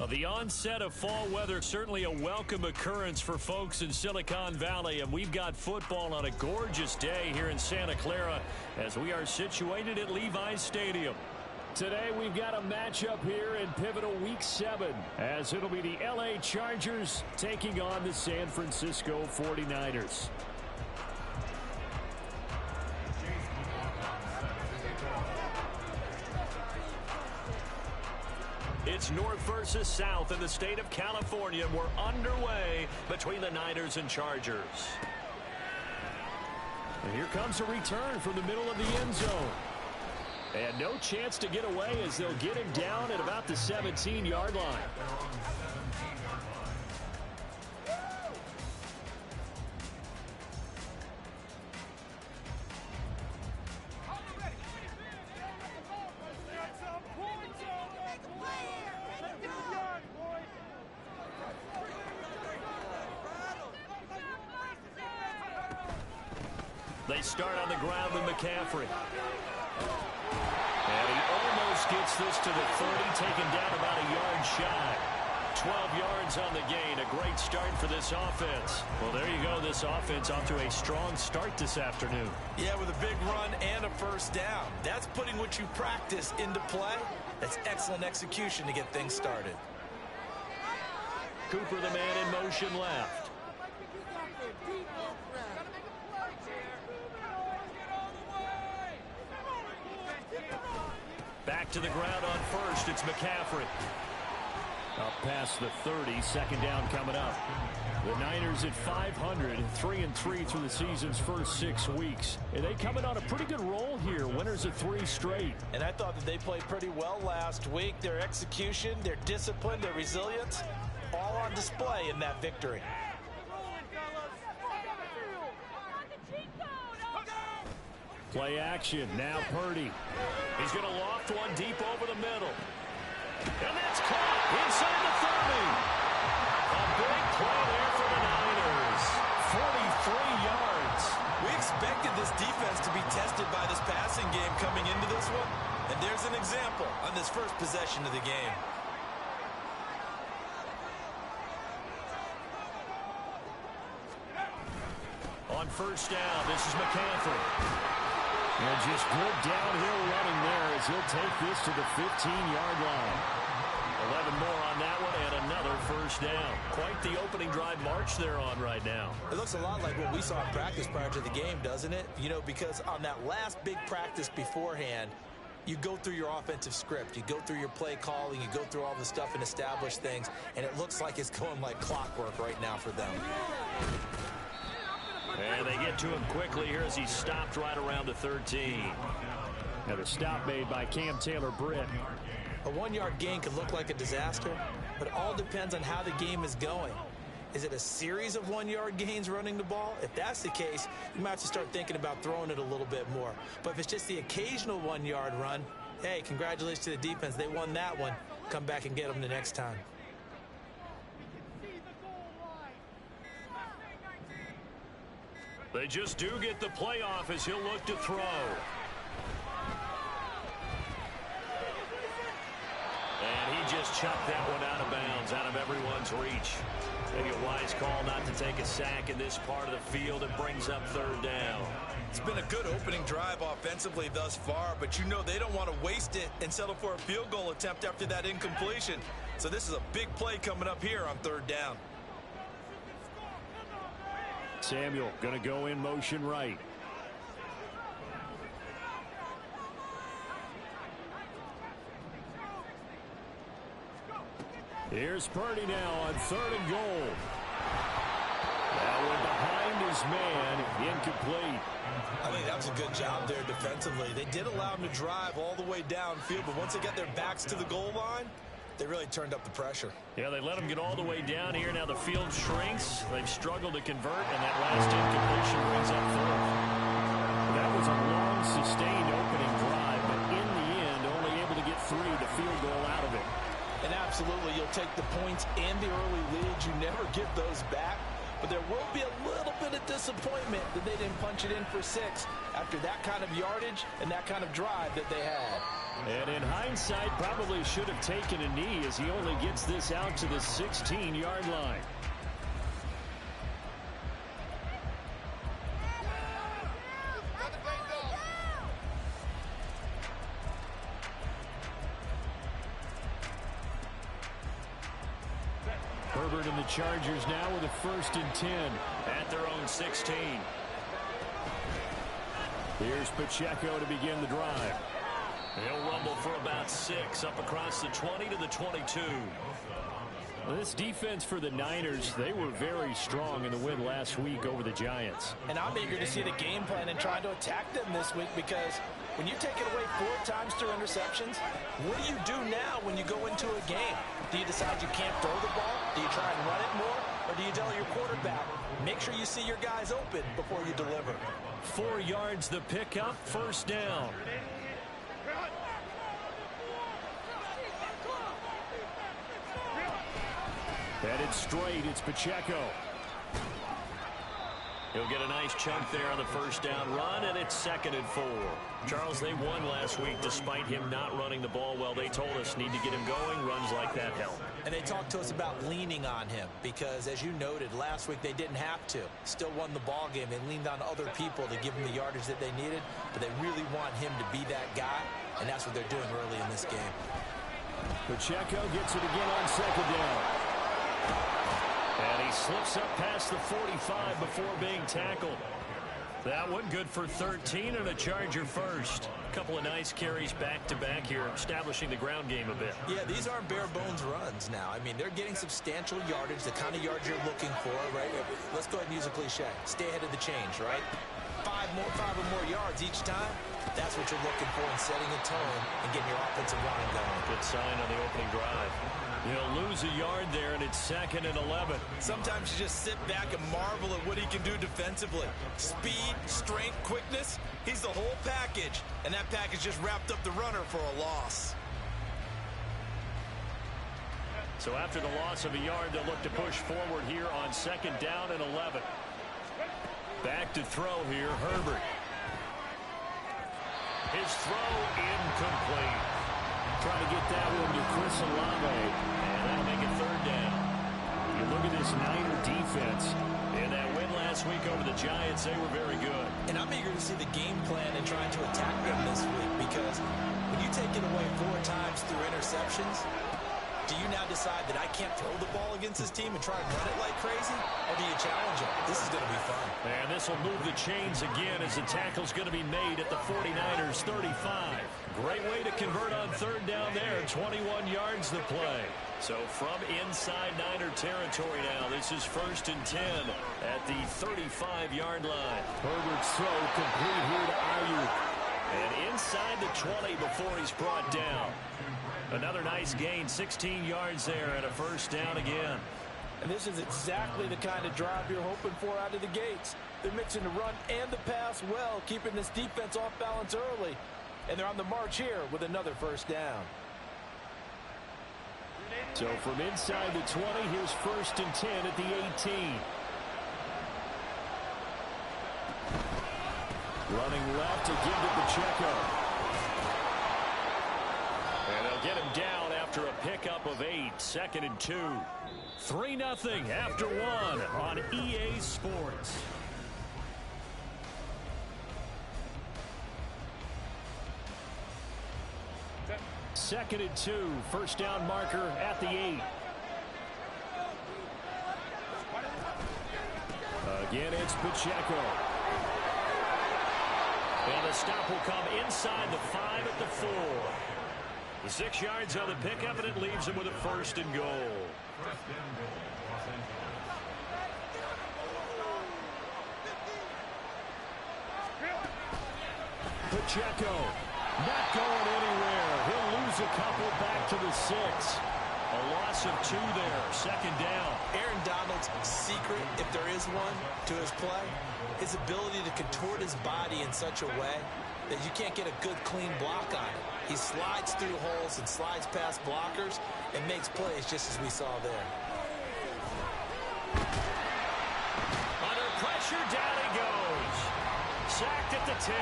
The onset of fall weather, certainly a welcome occurrence for folks in Silicon Valley, and we've got football on a gorgeous day here in Santa Clara as we are situated at Levi's Stadium. Today we've got a matchup here in pivotal week 7 as it'll be the LA Chargers taking on the San Francisco 49ers. It's North versus South in the state of California. We're underway between the Niners and Chargers. And here comes a return from the middle of the end zone. And no chance to get away as they'll get him down at about the 17-yard line. They start on the ground with McCaffrey. And he almost gets this to the 30, taken down about a yard shy. 12 yards on the gain. A great start for this offense. Well, there you go. This offense off to a strong start this afternoon. Yeah, with a big run and a first down. That's putting what you practice into play. That's excellent execution to get things started. Cooper, the man in motion left. Back to the ground on first. It's McCaffrey. Up past the 30. Second down coming up. The Niners at 500, 3-3 through the season's first 6 weeks. And they coming on a pretty good roll here. Winners of 3 straight. And I thought that they played pretty well last week. Their execution, their discipline, their resilience, all on display in that victory. Play action. Now Purdy. He's going to loft one deep over the middle. And that's caught inside the 30. A big play there for the Niners. 43 yards. We expected this defense to be tested by this passing game coming into this one. And there's an example on this first possession of the game. On first down, this is McCaffrey. And just good downhill running there as he'll take this to the 15-yard line. 11 more on that one and another first down. Quite the opening drive march they're on right now. It looks a lot like what we saw in practice prior to the game, doesn't it? You know, because on that last big practice beforehand, you go through your offensive script. You go through your play calling. You go through all the stuff and establish things. And it looks like it's going like clockwork right now for them. And they get to him quickly here as he stopped right around the 13. And a stop made by Cam Taylor-Britt. A 1-yard gain can look like a disaster, but it all depends on how the game is going. Is it a series of 1-yard gains running the ball? If that's the case, you might have to start thinking about throwing it a little bit more. But if it's just the occasional 1-yard run, hey, congratulations to the defense. They won that one. Come back and get them the next time. They just do get the playoff as he'll look to throw. And he just chucked that one out of bounds, out of everyone's reach. Maybe a wise call not to take a sack in this part of the field. It brings up third down. It's been a good opening drive offensively thus far, but you know they don't want to waste it and settle for a field goal attempt after that incompletion. So this is a big play coming up here on third down. Samuel going to go in motion right. Here's Purdy now on 3rd and goal. That one behind his man, incomplete. I think that was a good job there defensively. They did allow him to drive all the way downfield, but once they got their backs to the goal line, they really turned up the pressure. Yeah, they let him get all the way down here. Now the field shrinks. They've struggled to convert, and that last incompletion brings up 4th. That was a long, sustained opening drive, but in the end, only able to get 3, the field goal out of it. And absolutely, you'll take the points and the early leads. You never get those back. But there will be a little bit of disappointment that they didn't punch it in for 6 after that kind of yardage and that kind of drive that they had. And in hindsight, probably should have taken a knee as he only gets this out to the 16-yard line. Herbert and the Chargers now with a 1st and 10 at their own 16. Here's Pacheco to begin the drive. He'll rumble for about 6 up across the 20 to the 22. This defense for the Niners, they were very strong in the win last week over the Giants. And I'm eager to see the game plan and trying to attack them this week, because when you take it away 4 times through interceptions, what do you do now when you go into a game? Do you decide you can't throw the ball? Do you try and run it more? Or do you tell your quarterback, make sure you see your guys open before you deliver? 4 yards the pickup, 1st down. Headed straight, it's Pacheco. He'll get a nice chunk there on the 1st down run, and it's 2nd and 4. Charles, they won last week despite him not running the ball well. They told us need to get him going. Runs like that help. And they talked to us about leaning on him because, as you noted, last week they didn't have to. Still won the ball game. They leaned on other people to give them the yardage that they needed, but they really want him to be that guy, and that's what they're doing early in this game. Pacheco gets it again on 2nd down. And he slips up past the 45 before being tackled. That one good for 13 and a Charger first. A couple of nice carries back-to-back here, establishing the ground game a bit. Yeah, these aren't bare-bones runs now. I mean, they're getting substantial yardage, the kind of yards you're looking for, right? Let's go ahead and use a cliche. Stay ahead of the change, right? 5 or more yards each time. That's what you're looking for in setting a tone and getting your offensive line going. Good sign on the opening drive. He'll lose a yard there, and it's 2nd and 11. Sometimes you just sit back and marvel at what he can do defensively. Speed, strength, quickness, he's the whole package. And that package just wrapped up the runner for a loss. So after the loss of a yard, they'll look to push forward here on 2nd down and 11. Back to throw here, Herbert. His throw incomplete. Trying to get that one to Chris Olave, and that'll make it 3rd down. You look at this Niner defense. In that win last week over the Giants, they were very good. And I'm eager to see the game plan and trying to attack them this week, because when you take it away 4 times through interceptions, do you now decide that I can't throw the ball against this team and try and run it like crazy? Or do you challenge them? This is going to be fun. And this will move the chains again as the tackle's going to be made at the 49ers 35. Great way to convert on 3rd down there. 21 yards the play. So from inside Niner territory now, this is 1st and 10 at the 35-yard line. Herbert's throw complete here to Ayuk. And inside the 20 before he's brought down. Another nice gain, 16 yards there, and a 1st down again. And this is exactly the kind of drive you're hoping for out of the gates. They're mixing the run and the pass well, keeping this defense off balance early. And they're on the march here with another 1st down. So from inside the 20, here's 1st and 10 at the 18. Running left to give to Pacheco. And they'll get him down after a pickup of 8. 2nd and 2. 3-0 after 1 on EA Sports. Second and 2. 1st down marker at the 8. Again, it's Pacheco. And the stop will come inside the 5 at the 4. The 6 yards on the pickup, and it leaves him with a 1st and goal. Pacheco not going anywhere. He'll lose a couple back to the 6. A loss of 2 there. 2nd down. Aaron Donald's secret, if there is one, to his play, his ability to contort his body in such a way that you can't get a good, clean block on it. He slides through holes and slides past blockers and makes plays just as we saw there. Under pressure, down he goes. Sacked at the 10.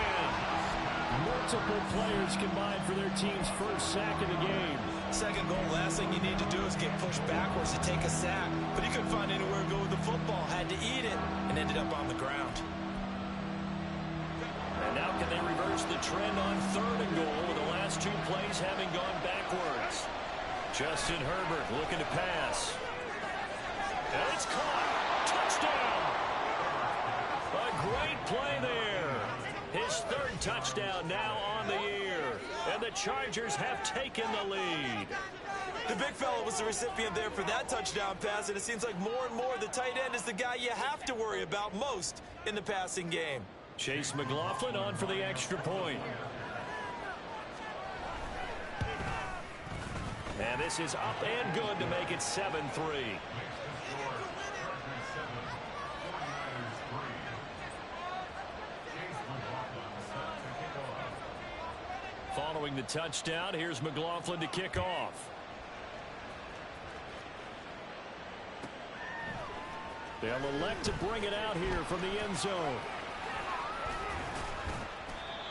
Multiple players combined for their team's first sack of the game. Second goal, last thing you need to do is get pushed backwards to take a sack. But he couldn't find anywhere to go with the football. Had to eat it and ended up on the ground. And now can they reverse the trend on 3rd and goal with the last 2 plays having gone backwards? Justin Herbert looking to pass. And it's caught. Touchdown. A great play there. His 3rd touchdown now on the year. And the Chargers have taken the lead. The big fella was the recipient there for that touchdown pass, and it seems like more and more the tight end is the guy you have to worry about most in the passing game. Chase McLaughlin on for the extra point. And this is up and good to make it 7-3. Following the touchdown, here's McLaughlin to kick off. They'll elect to bring it out here from the end zone.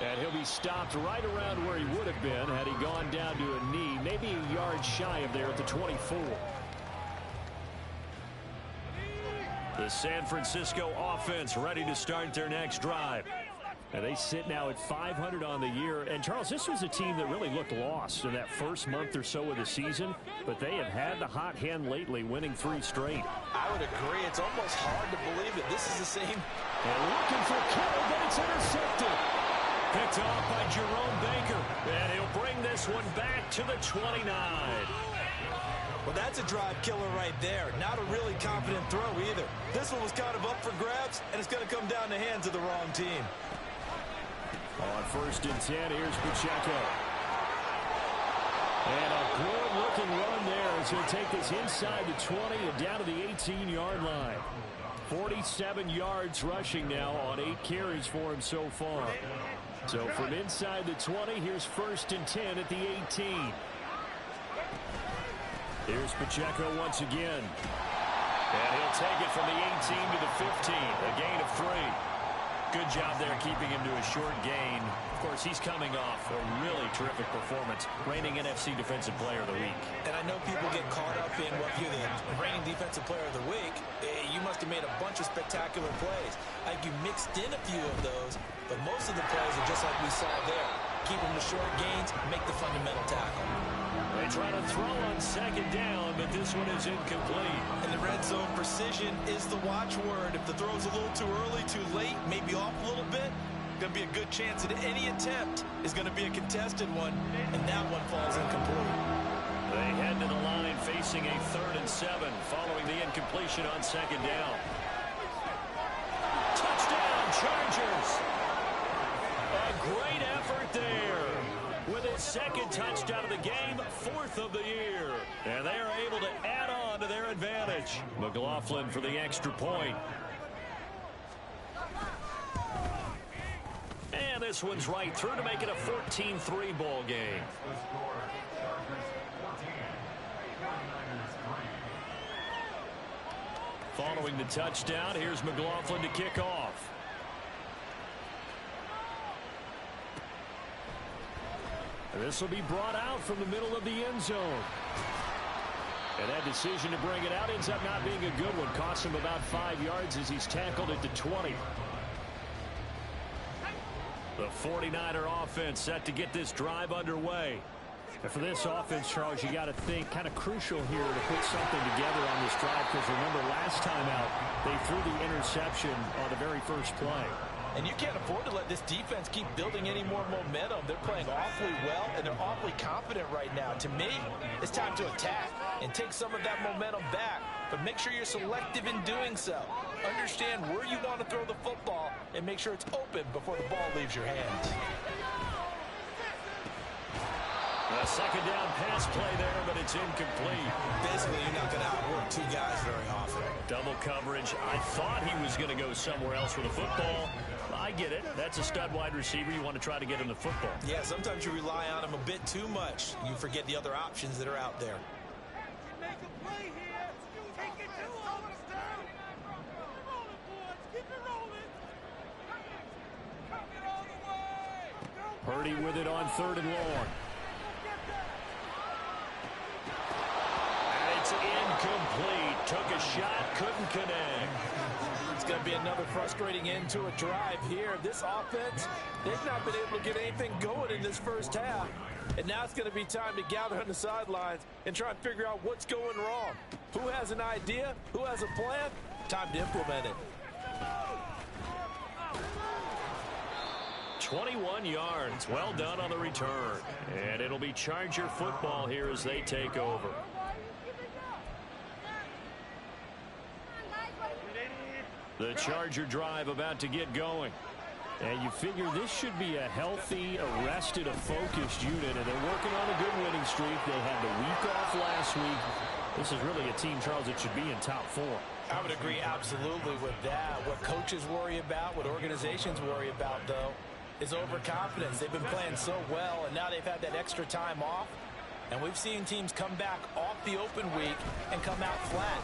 And he'll be stopped right around where he would have been had he gone down to a knee, maybe a yard shy of there at the 24. The San Francisco offense ready to start their next drive. And they sit now at 500 on the year. And, Charles, this was a team that really looked lost in that first month or so of the season. But they have had the hot hand lately, winning 3 straight. I would agree. It's almost hard to believe it. This is the same. And looking for Kittle, but it's intercepted. Picked off by Jerome Baker. And he'll bring this one back to the 29. Well, that's a drive killer right there. Not a really confident throw either. This one was kind of up for grabs, and it's going to come down the hands of the wrong team. On 1st and 10, here's Pacheco. And a good-looking run there as he'll take this inside the 20 and down to the 18-yard line. 47 yards rushing now on 8 carries for him so far. So from inside the 20, here's 1st and 10 at the 18. Here's Pacheco once again. And he'll take it from the 18 to the 15, a gain of 3. Good job there keeping him to a short gain. Of course, he's coming off a really terrific performance, reigning NFC Defensive Player of the Week. And I know people get caught up in what you're the reigning Defensive Player of the Week. You must have made a bunch of spectacular plays. I think you mixed in a few of those, but most of the plays are just like we saw there. Keep them to short gains, make the fundamental tackle. They try to throw on 2nd down, but this one is incomplete. And the red zone precision is the watchword. If the throw's a little too early, too late, maybe off a little bit, going to be a good chance that any attempt is going to be a contested one, and that one falls incomplete. They head to the line facing a 3rd and 7 following the incompletion on 2nd down. Touchdown, Chargers! A great effort there. With his 2nd touchdown of the game, 4th of the year. And they are able to add on to their advantage. McLaughlin for the extra point. And this one's right through to make it a 14-3 ball game. Following the touchdown, here's McLaughlin to kick off. This will be brought out from the middle of the end zone. And that decision to bring it out ends up not being a good one. Costs him about 5 yards as he's tackled at the 20. The 49er offense set to get this drive underway. And for this offense, Charles, you got to think kind of crucial here to put something together on this drive, because remember last time out they threw the interception on the very first play. And you can't afford to let this defense keep building any more momentum. They're playing awfully well, and they're awfully confident right now. To me, it's time to attack and take some of that momentum back. But make sure you're selective in doing so. Understand where you want to throw the football and make sure it's open before the ball leaves your hands. A 2nd down pass play there, but it's incomplete. Basically, you're not going to outwork 2 guys very often. Double coverage. I thought he was going to go somewhere else with the football. I get it. That's a stud wide receiver. You want to try to get him the football. Yeah, sometimes you rely on him a bit too much. You forget the other options that are out there. Make a play here. Take it to overtime. Keep it rolling. Come it all the way. Purdy with it on 3rd and long. And it's incomplete. Took a shot, couldn't connect. It's going to be another frustrating end to a drive here. This offense, they've not been able to get anything going in this first half. And now it's going to be time to gather on the sidelines and try and figure out what's going wrong. Who has an idea? Who has a plan? Time to implement it. 21 yards. Well done on the return. And it'll be Charger football here as they take over. The Charger drive about to get going. And you figure this should be a healthy, arrested, a focused unit. And they're working on a good winning streak. They had the week off last week. This is really a team, Charles, that should be in top 4. I would agree absolutely with that. What coaches worry about, what organizations worry about, though, is overconfidence. They've been playing so well, and now they've had that extra time off. And we've seen teams come back off the open week and come out flat.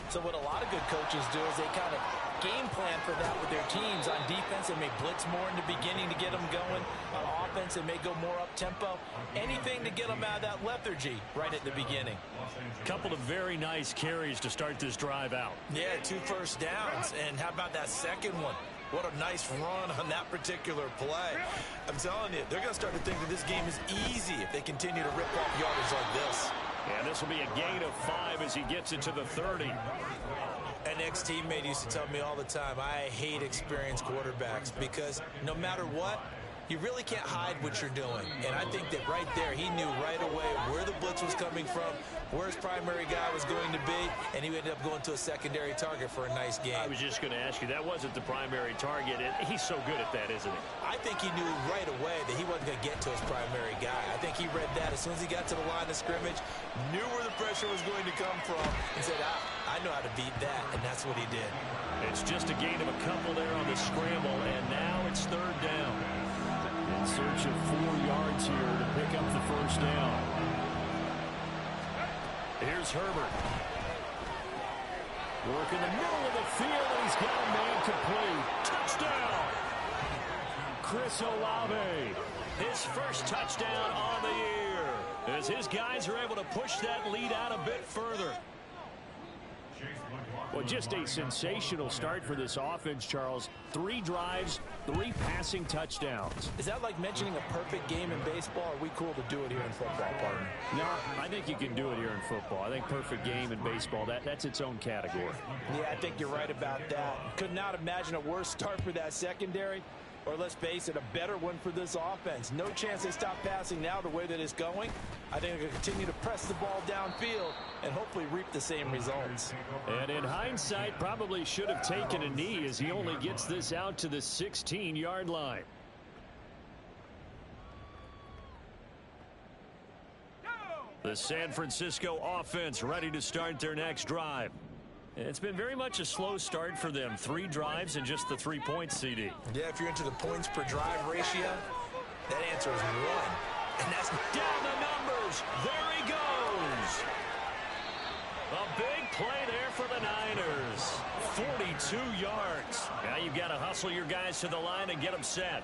So what a lot of good coaches do is they kind of game plan for that with their teams. On defense, they may blitz more in the beginning to get them going. On offense, they may go more up-tempo. Anything to get them out of that lethargy right at the beginning. Couple of very nice carries to start this drive out. Yeah, 2 first downs. And how about that second one? What a nice run on that particular play. I'm telling you, they're going to start to think that this game is easy if they continue to rip off yardage like this. And this will be a gain of 5 as he gets it to the 30. An ex-teammate used to tell me all the time, I hate experienced quarterbacks because no matter what, you really can't hide what you're doing. And I think that right there, he knew right away where the blitz was coming from, where his primary guy was going to be, and he ended up going to a secondary target for a nice game. I was just going to ask you, that wasn't the primary target. He's so good at that, isn't he? I think he knew right away that he wasn't going to get to his primary guy. I think he read that as soon as he got to the line of scrimmage, knew where the pressure was going to come from, and said, I know how to beat that, and that's what he did. It's just a gain of a couple there on the scramble, and now it's 3rd down. In search of 4 yards here to pick up the first down. Here's Herbert. Work in the middle of the field, and he's got a man complete. Touchdown! Chris Olave. His first touchdown on the year. As his guys are able to push that lead out a bit further. Well, just a sensational start for this offense, Charles. 3 drives, 3 passing touchdowns. Is that like mentioning a perfect game in baseball? Or are we cool to do it here in football, partner? No, I think you can do it here in football. I think perfect game in baseball, that's its own category. Yeah, I think you're right about that. Could not imagine a worse start for that secondary. Or let's face it, a better one for this offense. No chance they stop passing now the way that it's going. I think they're going to continue to press the ball downfield and hopefully reap the same results. And in hindsight, probably should have taken a knee as he only gets this out to the 16-yard line. The San Francisco offense ready to start their next drive. It's been very much a slow start for them. 3 drives and just the 3 points, CD. Yeah, if you're into the points per drive ratio, that answer is 1. And that's down the numbers. There he goes. A big play there for the Niners. 42 yards. Now you've got to hustle your guys to the line and get them set.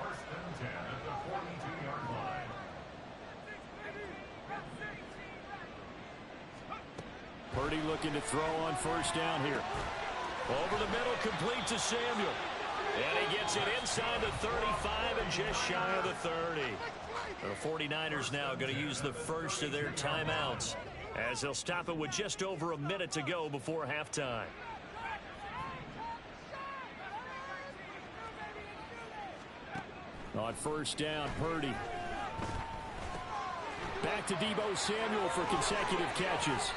Purdy looking to throw on first down here. Over the middle, complete to Samuel. And he gets it inside the 35 and just shy of the 30. The 49ers now going to use the first of their timeouts as they'll stop it with just over a minute to go before halftime. On first down, Purdy. Back to Deebo Samuel for consecutive catches.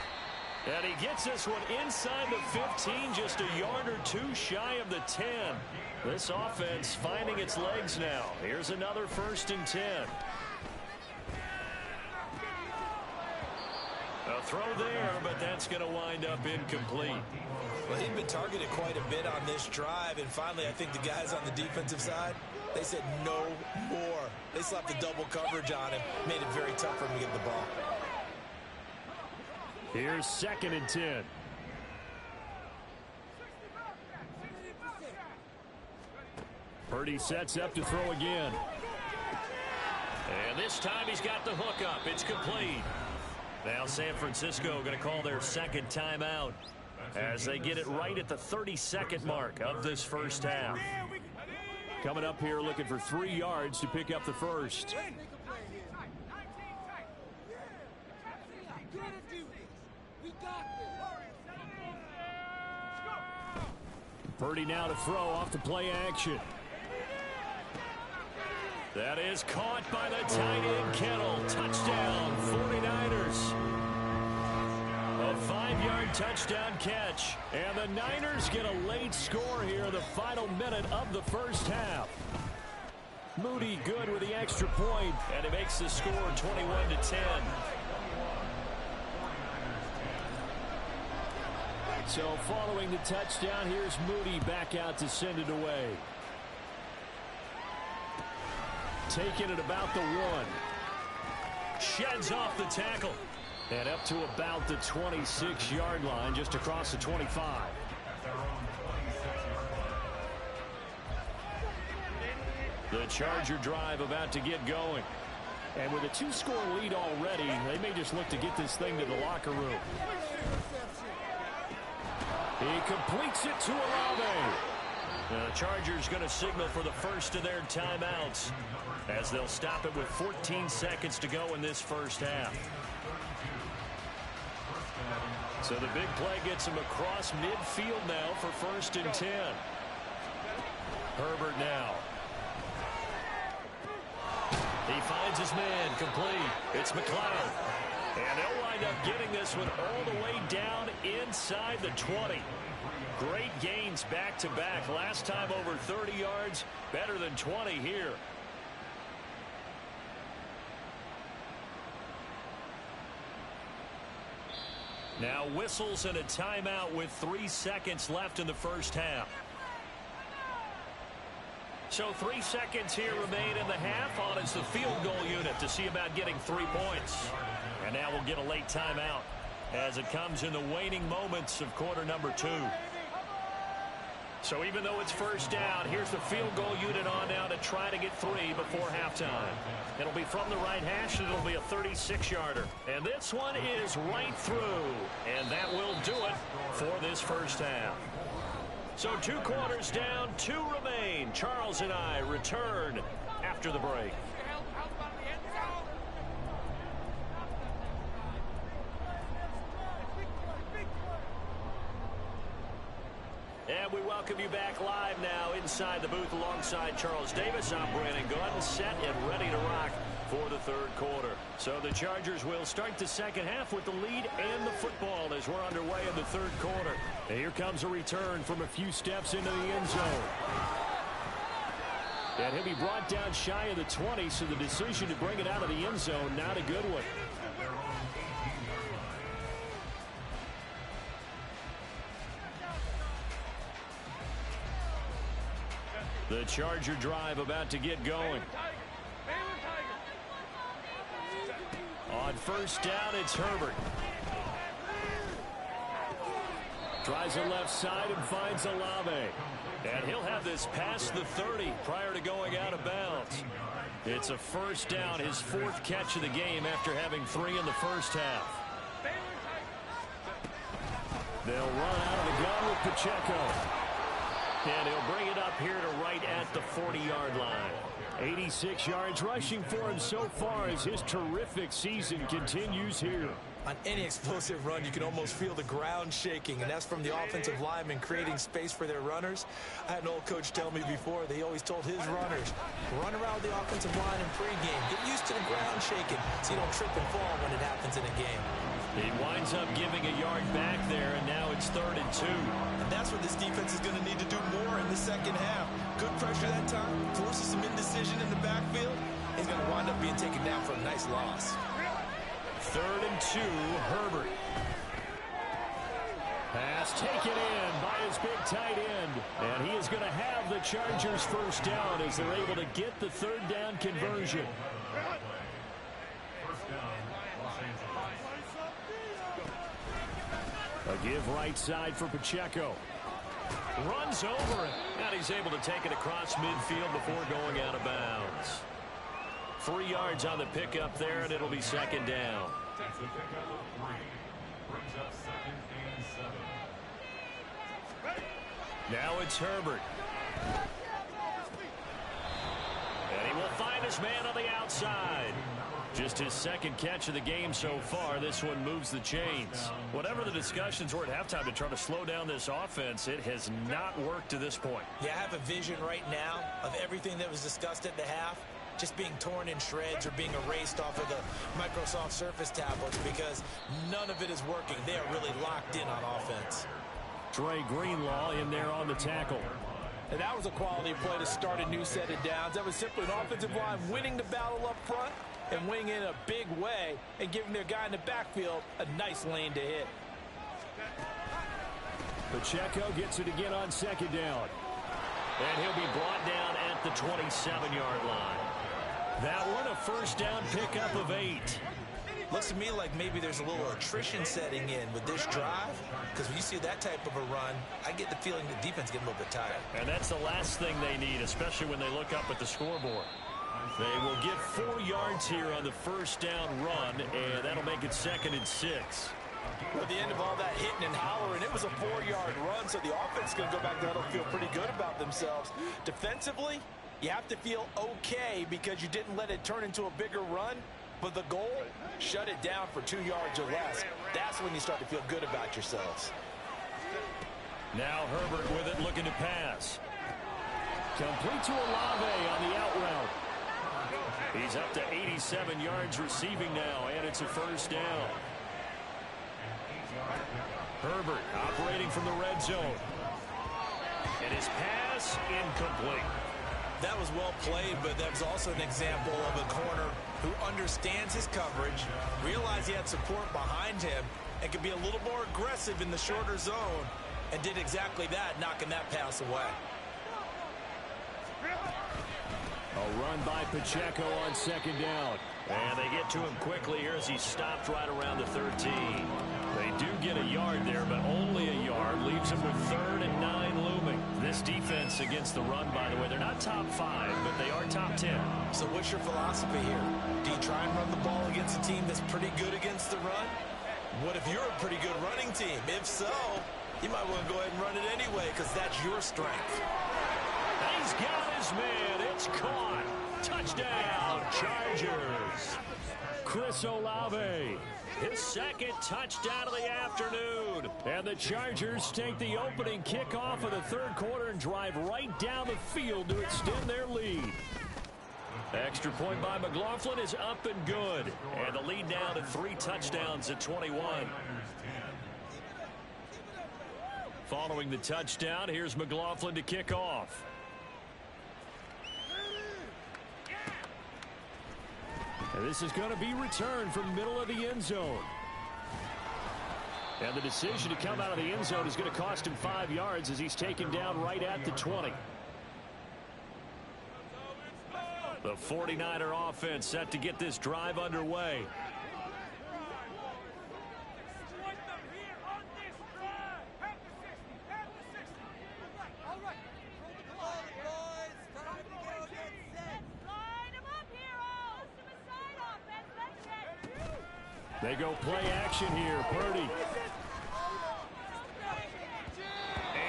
And he gets this one inside the 15, just a yard or 2 shy of the 10. This offense finding its legs now. Here's another 1st and 10. A throw there, but that's going to wind up incomplete. Well, he'd been targeted quite a bit on this drive, and finally I think the guys on the defensive side, they said no more. They slapped the double coverage on him, made it very tough for him to get the ball. Here's 2nd and 10. Purdy sets up to throw again. And this time he's got the hook up. It's complete. Now San Francisco going to call their second timeout as they get it right at the 30-second mark of this first half. Coming up here looking for 3 yards to pick up the first. Purdy now to throw off the play action. That is caught by the tight end Kittle. Touchdown, 49ers. A 5-yard touchdown catch. And the Niners get a late score here in the final minute of the first half. Moody good with the extra point, and it makes the score 21-10. So following the touchdown, here's Moody back out to send it away. Taking it about the 1. Sheds off the tackle. And up to about the 26-yard line, just across the 25. The Charger drive about to get going. And with a 2-score lead already, they may just look to get this thing to the locker room. He completes it to Olave. The Chargers going to signal for the first of their timeouts as they'll stop it with 14 seconds to go in this first half. So the big play gets him across midfield now for 1st and 10. Herbert now. He finds his man complete. It's McLeod. And they'll wind up getting this one all the way down inside the 20. Great gains back-to-back. Last time over 30 yards, better than 20 here. Now whistles and a timeout with 3 seconds left in the first half. So 3 seconds here remain in the half. On is the field goal unit to see about getting 3 points. And now we'll get a late timeout as it comes in the waning moments of quarter number 2. So even though it's first down, here's the field goal unit on now to try to get 3 before halftime. It'll be from the right hash, and it'll be a 36-yarder. And this one is right through. And that will do it for this first half. So 2 quarters down, 2 remain. Charles and I return after the break. And we welcome you back live now inside the booth alongside Charles Davis. I'm Brandon Gaudin, set and ready to rock for the third quarter. So the Chargers will start the second half with the lead and the football as we're underway in the third quarter. And here comes a return from a few steps into the end zone. And he'll be brought down shy of the 20, so the decision to bring it out of the end zone, not a good one. The Charger drive about to get going. On first down, it's Herbert. Tries the left side and finds Olave. And he'll have this past the 30 prior to going out of bounds. It's a first down, his 4th catch of the game after having 3 in the first half. They'll run out of the gun with Pacheco. And he'll bring it up here to right at the 40-yard line. 86 yards rushing for him so far as his terrific season continues here. On any explosive run, you can almost feel the ground shaking, and that's from the offensive linemen creating space for their runners. I had an old coach tell me before, they always told his runners, run around the offensive line in pregame. Get used to the ground shaking so you don't trip and fall when it happens in a game. He winds up giving a yard back there, and now it's 3rd and 2. And that's what this defense is going to need to do more in the second half. Good pressure that time, forces some indecision in the backfield. He's going to wind up being taken down for a nice loss. 3rd and 2, Herbert. Pass taken in by his big tight end. And he is going to have the Chargers first down as they're able to get the 3rd down conversion. A give right side for Pacheco. Runs over it. And he's able to take it across midfield before going out of bounds. 3 yards on the pickup there, and it'll be second down. Now it's Herbert. And he will find his man on the outside. Just his second catch of the game so far. This one moves the chains. Whatever the discussions were at halftime to try to slow down this offense, it has not worked to this point. Yeah, I have a vision right now of everything that was discussed at the half just being torn in shreds or being erased off of the Microsoft Surface tablets because none of it is working. They are really locked in on offense. Dre Greenlaw in there on the tackle. And that was a quality play to start a new set of downs. That was simply an offensive line winning the battle up front and winning in a big way and giving their guy in the backfield a nice lane to hit. Pacheco gets it again on second down. And he'll be brought down at the 27-yard line. That one a first down pickup of 8. Looks to me like maybe there's a little attrition setting in with this drive, because when you see that type of a run, I get the feeling the defense getting a little bit tired. And that's the last thing they need, especially when they look up at the scoreboard. They will get 4 yards here on the first down run, and that'll make it 2nd and 6. At the end of all that hitting and hollering, it was a 4-yard run, so the offense is going to go back there and feel pretty good about themselves. Defensively, you have to feel okay because you didn't let it turn into a bigger run. But the goal, shut it down for 2 yards or less. That's when you start to feel good about yourselves. Now Herbert with it, looking to pass. Complete to Olave on the out route. He's up to 87 yards receiving now, and it's a first down. Herbert operating from the red zone. And his pass incomplete. That was well played, but that was also an example of a corner who understands his coverage, realized he had support behind him, and could be a little more aggressive in the shorter zone, and did exactly that, knocking that pass away. A run by Pacheco on second down. And they get to him quickly here as he stopped right around the 13. They do get a yard there, but only a yard. Leaves him with 3rd and 9 looming. This defense against the run, by the way, they're not top 5, but they are top 10. So what's your philosophy here? Do you try and run the ball against a team that's pretty good against the run? What if you're a pretty good running team? If so, you might want to go ahead and run it anyway because that's your strength. He's got his man. It's caught. Touchdown, Chargers. Chris Olave, his second touchdown of the afternoon. And the Chargers take the opening kickoff of the third quarter and drive right down the field to extend their lead. Extra point by McLaughlin is up and good. And the lead now to 3 touchdowns at 21. Following the touchdown, here's McLaughlin to kick off. And this is going to be returned from middle of the end zone. And the decision to come out of the end zone is going to cost him 5 yards as he's taken down right at the 20. The 49er offense set to get this drive underway. They go play action here. Purdy.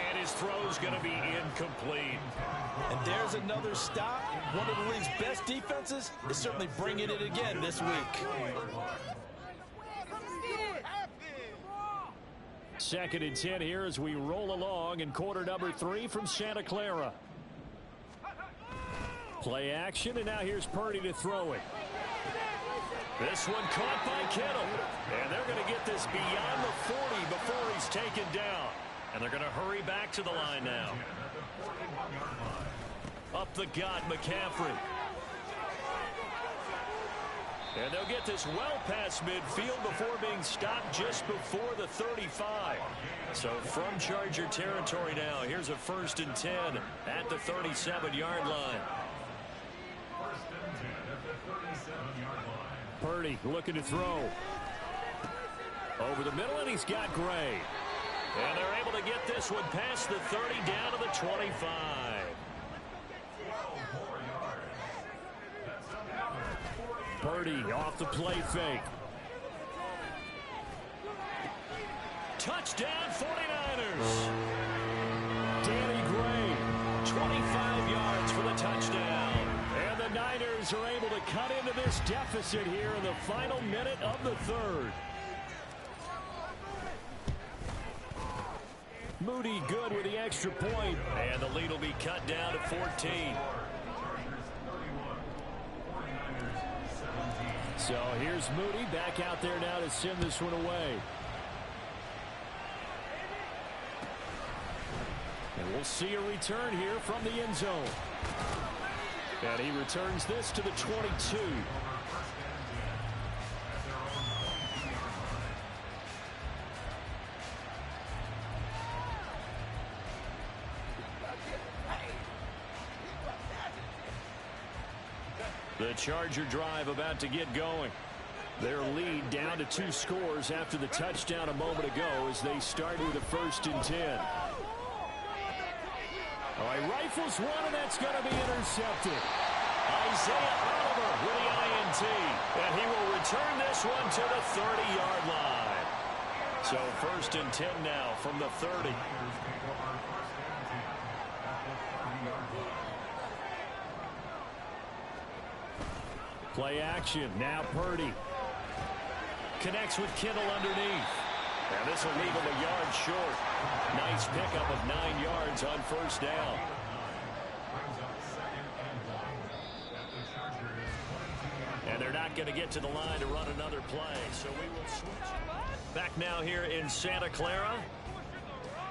And his throw's going to be incomplete. And there's another stop. One of the league's best defenses is certainly bringing it again this week. 2nd and 10 here as we roll along in quarter number 3 from Santa Clara. Play action, and now here's Purdy to throw it. This one caught by Kittle. And they're going to get this beyond the 40 before he's taken down. And they're going to hurry back to the line now. Up the gut, McCaffrey. And they'll get this well past midfield before being stopped just before the 35. So from Charger territory now, here's a 1st and 10 at the 37-yard line. Purdy looking to throw. Over the middle, and he's got Gray. And they're able to get this one past the 30 down to the 25. Purdy off the play fake. Touchdown 49ers. Danny Gray, 25 yards for the touchdown. And the Niners are able to cut into this deficit here in the final minute of the third. Moody good with the extra point. And the lead will be cut down to 14. So here's Moody back out there now to send this one away. And we'll see a return here from the end zone. And he returns this to the 22. The Charger drive about to get going. Their lead down to 2 scores after the touchdown a moment ago as they start with a 1st and 10. All right, rifles one, and that's going to be intercepted. Isaiah Oliver with the INT, and he will return this one to the 30-yard line. So 1st and 10 now from the 30. Play action, now Purdy. Connects with Kittle underneath. And this will leave him a yard short. Nice pickup of 9 yards on 1st down. And they're not going to get to the line to run another play, so we will switch. Back now here in Santa Clara.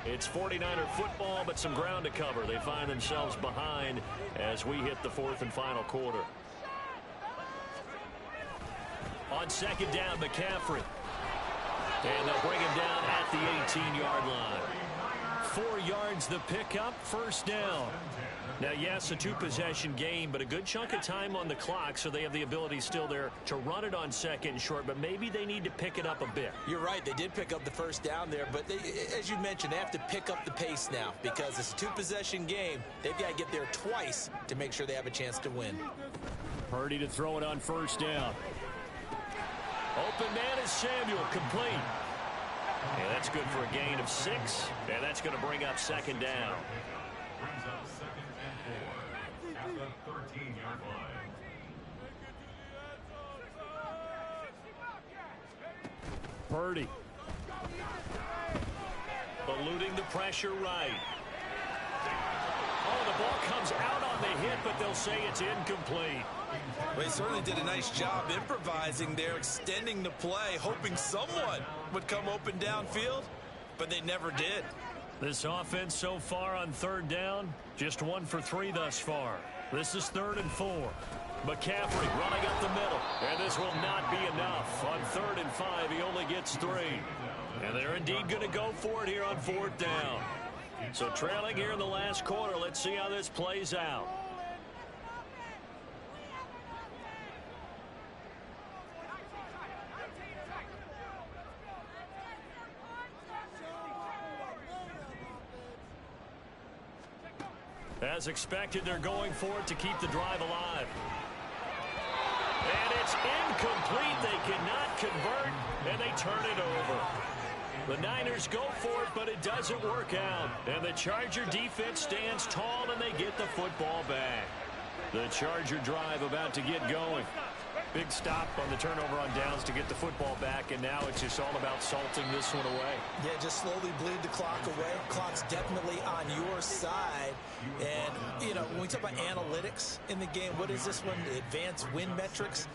It's 49er football, but some ground to cover. They find themselves behind as we hit the 4th and final quarter. On 2nd down, McCaffrey. And they'll bring him down at the 18-yard line. 4 yards the pickup, 1st down. Now, yes, a 2-possession game, but a good chunk of time on the clock, so they have the ability still there to run it on 2nd and short, but maybe they need to pick it up a bit. You're right. They did pick up the 1st down there, but as you mentioned, they have to pick up the pace now because it's a 2-possession game. They've got to get there twice to make sure they have a chance to win. Purdy to throw it on 1st down. Open man is Samuel, complete. And that's good for a gain of 6. And that's going to bring up 2nd down. Brings up 2nd and 4 at the 13-yard line. Purdy. Eluding the pressure right. Oh, the ball comes out on the hit, but they'll say it's incomplete. Well, he certainly did a nice job improvising there, extending the play, hoping someone would come open downfield, but they never did. This offense so far on 3rd down, just 1 for 3 thus far. This is 3rd and 4. McCaffrey running up the middle, and this will not be enough. On 3rd and 5, he only gets 3. And they're indeed going to go for it here on 4th down. So trailing here in the last quarter, let's see how this plays out. As expected, they're going for it to keep the drive alive. And it's incomplete. They cannot convert, and they turn it over. The Niners go for it, but it doesn't work out. And the Charger defense stands tall, and they get the football back. The Charger drive about to get going. Big stop on the turnover on downs to get the football back, and now it's just all about salting this one away. Yeah, just slowly bleed the clock away. Clock's definitely on your side. And, you know, when we talk about analytics in the game, what is this one? Advanced win metrics?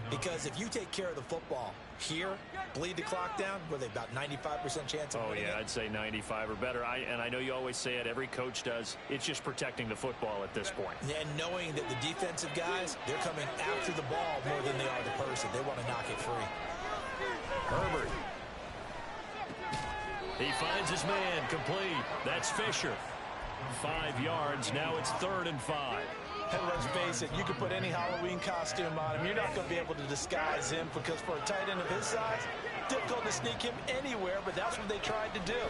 Because if you take care of the football here, bleed the clock down, were they about 95% chance of winning yeah, it? I'd say 95 or better. And I know you always say it, every coach does. It's just protecting the football at this point. And knowing that the defensive guys, they're coming after the ball more than they are the person. They want to knock it free. Herbert. He finds his man, complete. That's Fisher. 5 yards. Now it's 3rd and 5. And let's face it, you can put any Halloween costume on him. You're not going to be able to disguise him because for a tight end of his size, difficult to sneak him anywhere, but that's what they tried to do.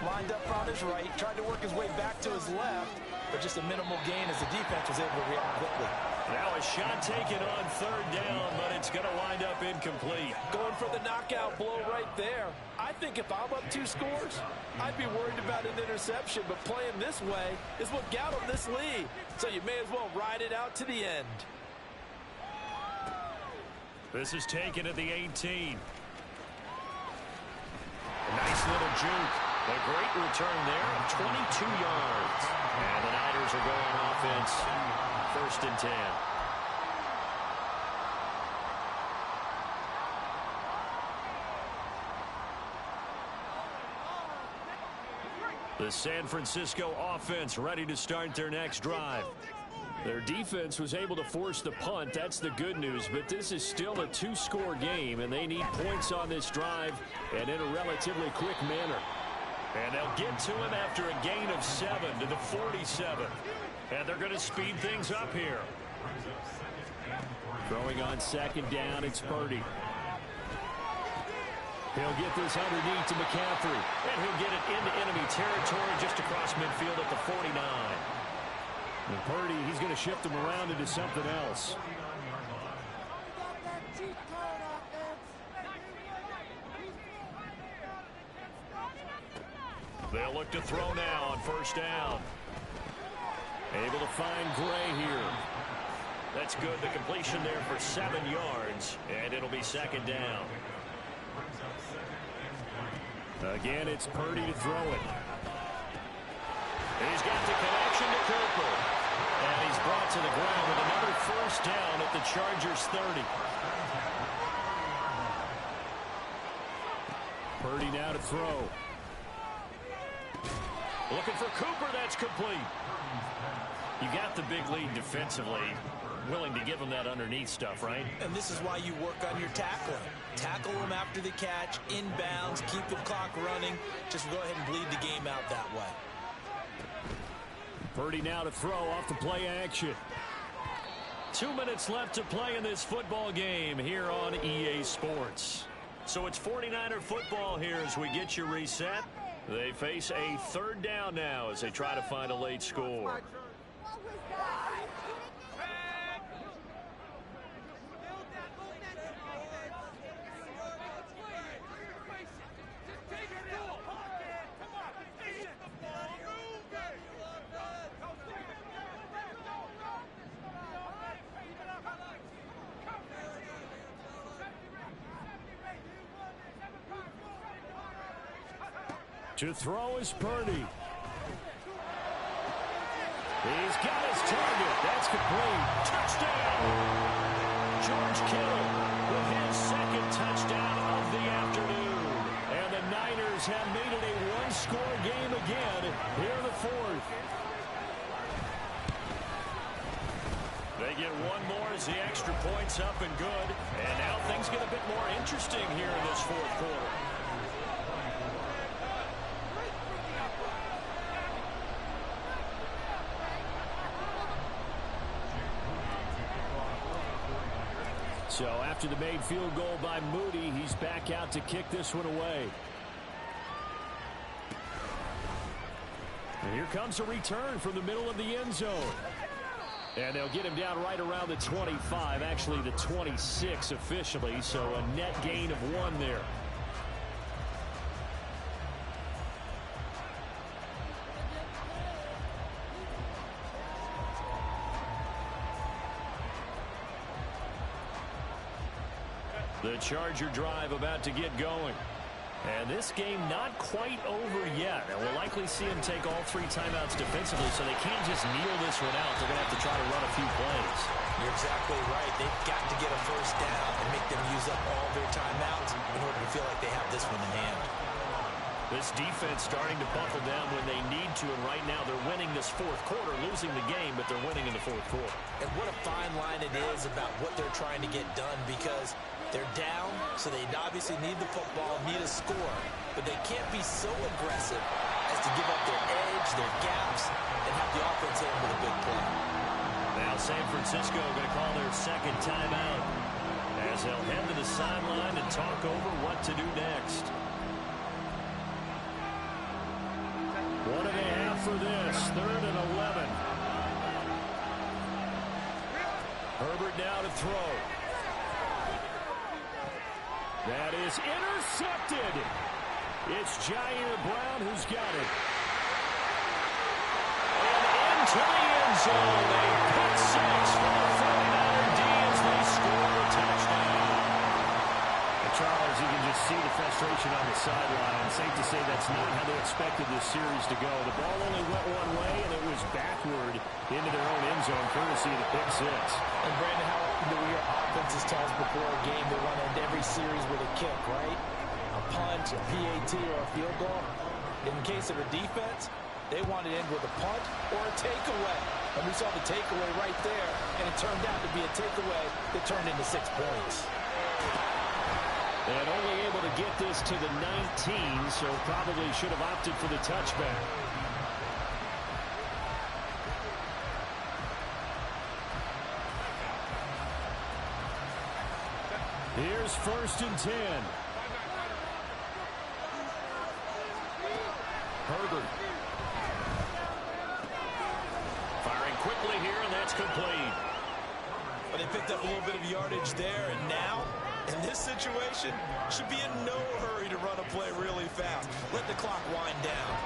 Lined up on his right, tried to work his way back to his left, but just a minimal gain as the defense was able to react quickly. Now a shot taken on third down, but it's going to wind up incomplete. Going for the knockout blow right there. I think if I'm up 2 scores, I'd be worried about an interception, but playing this way is what got them this lead. So you may as well ride it out to the end. This is taken at the 18. A nice little juke. A great return there of 22 yards. And the Niners are going offense. 1st and 10. The San Francisco offense ready to start their next drive. Their defense was able to force the punt. That's the good news, but this is still a 2-score game, and they need points on this drive and in a relatively quick manner. And they'll get to him after a gain of 7 to the 47. And they're going to speed things up here. Throwing on 2nd down, it's Purdy. He'll get this underneath to McCaffrey. And he'll get it into enemy territory just across midfield at the 49. And Purdy, he's going to shift them around into something else. They'll look to throw now on 1st down. Able to find Gray here. That's good. The completion there for 7 yards. And it'll be 2nd down. Again, it's Purdy to throw it. He's got the connection to Cooper. And he's brought to the ground with another 1st down at the Chargers' 30. Purdy now to throw. Looking for Cooper. That's complete. You got the big lead defensively. Willing to give him that underneath stuff, right? And this is why you work on your tackling. Tackle him after the catch, inbounds, keep the clock running. Just go ahead and bleed the game out that way. Purdy now to throw off the play action. 2 minutes left to play in this football game here on EA Sports. So it's 49er football here as we get you reset. They face a 3rd down now as they try to find a late score. To throw is Purdy. He's got his target. That's complete. Touchdown! George Kittle with his 2nd touchdown of the afternoon. And the Niners have made it a 1-score game again here in the 4th. They get one more as the extra point's up and good. And now things get a bit more interesting here in this 4th quarter. So after the made field goal by Moody, he's back out to kick this one away. And here comes a return from the middle of the end zone. And they'll get him down right around the 25, actually the 26 officially, so a net gain of 1 there. The Charger drive about to get going. And this game not quite over yet. And we'll likely see them take all 3 timeouts defensively, so they can't just kneel this one out. They're going to have to try to run a few plays. You're exactly right. They've got to get a 1st down and make them use up all their timeouts in order to feel like they have this one in hand. This defense starting to buckle down when they need to, and right now they're winning this 4th quarter, losing the game, but they're winning in the 4th quarter. And what a fine line it is about what they're trying to get done, because they're down, so they obviously need the football, need a score, but they can't be so aggressive as to give up their edge, their gaps, and have the offense hit them with a big play. Now San Francisco going to call their 2nd timeout as they'll head to the sideline and talk over what to do next. 1.5 for this, 3rd and 11. Herbert now to throw. That is intercepted. It's Jair Brown who's got it. And into the end zone. A pick six for the 49er D as they score a touchdown. And Charles, you can just see the frustration on the sideline. Safe to say that's not how they expected this series to go. The ball only went one way, and it was backward into their own end zone, courtesy of the pick six. And Brandon, how often do we hear offenses tell us before a game they want to end every series with a kick, right? A punt, a PAT, or a field goal. In case of a defense, they want to end with a punt or a takeaway. And we saw the takeaway right there, and it turned out to be a takeaway that turned into 6 points. And only able to get this to the 19, so probably should have opted for the touchback. Here's 1st and 10. Herbert. Firing quickly here, and that's complete. But they picked up a little bit of yardage there, and now, in this situation, should be in no hurry to run a play really fast. Let the clock wind down.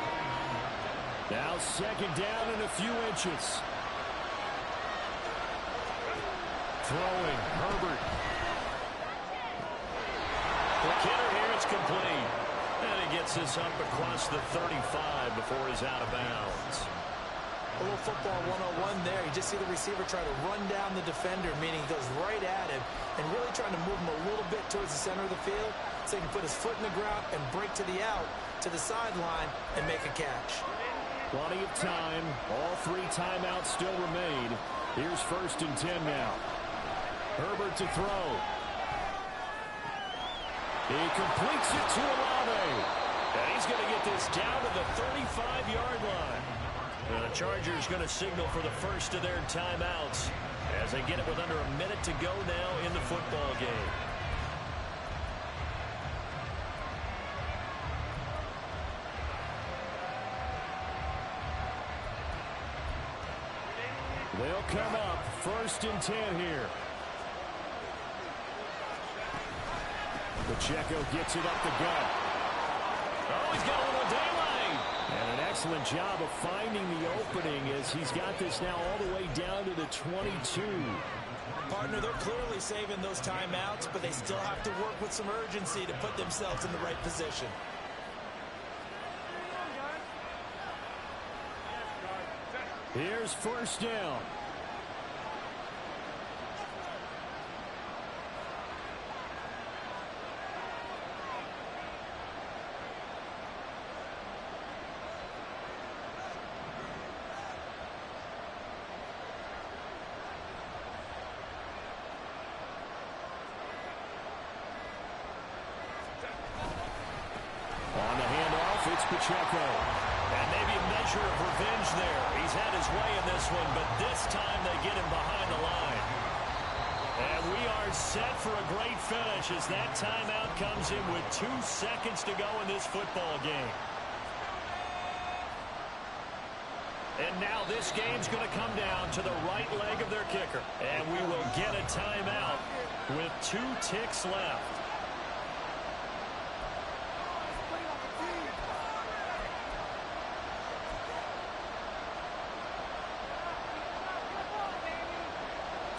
Now 2nd down and a few inches. Throwing, Herbert. The kidder here, it's complete. And he gets this up across the 35 before he's out of bounds. A little football 101 there. You just see the receiver try to run down the defender, meaning he goes right at him and really trying to move him a little bit towards the center of the field so he can put his foot in the ground and break to the out, to the sideline, and make a catch. Plenty of time. All 3 timeouts still remain. Here's 1st and 10 now. Herbert to throw. He completes it to Olave. And he's going to get this down to the 35-yard line. And the Chargers going to signal for the first of their timeouts as they get it with under a minute to go now in the football game. They'll come up 1st and 10 here. Pacheco gets it up the gut. Oh, he's got a little daylight. And an excellent job of finding the opening as he's got this now all the way down to the 22. Partner, they're clearly saving those timeouts, but they still have to work with some urgency to put themselves in the right position. Here's 1st down. On the handoff, it's Pacheco. And maybe a measure of revenge there. He's had his way in this one, but this time they get him behind the line. And we are set for a great finish as that timeout comes in with 2 seconds to go in this football game. And now this game's going to come down to the right leg of their kicker. And we will get a timeout with 2 ticks left.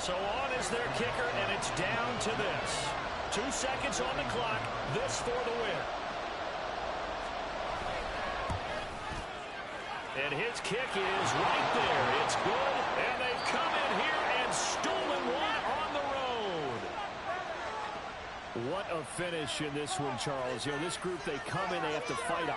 So on is their kicker, and it's down to this. 2 seconds on the clock. This for the win. And his kick is right there. It's good, and they've come in here and stolen one on the road. What a finish in this one, Charles. You know, this group, they come in, they have to fight a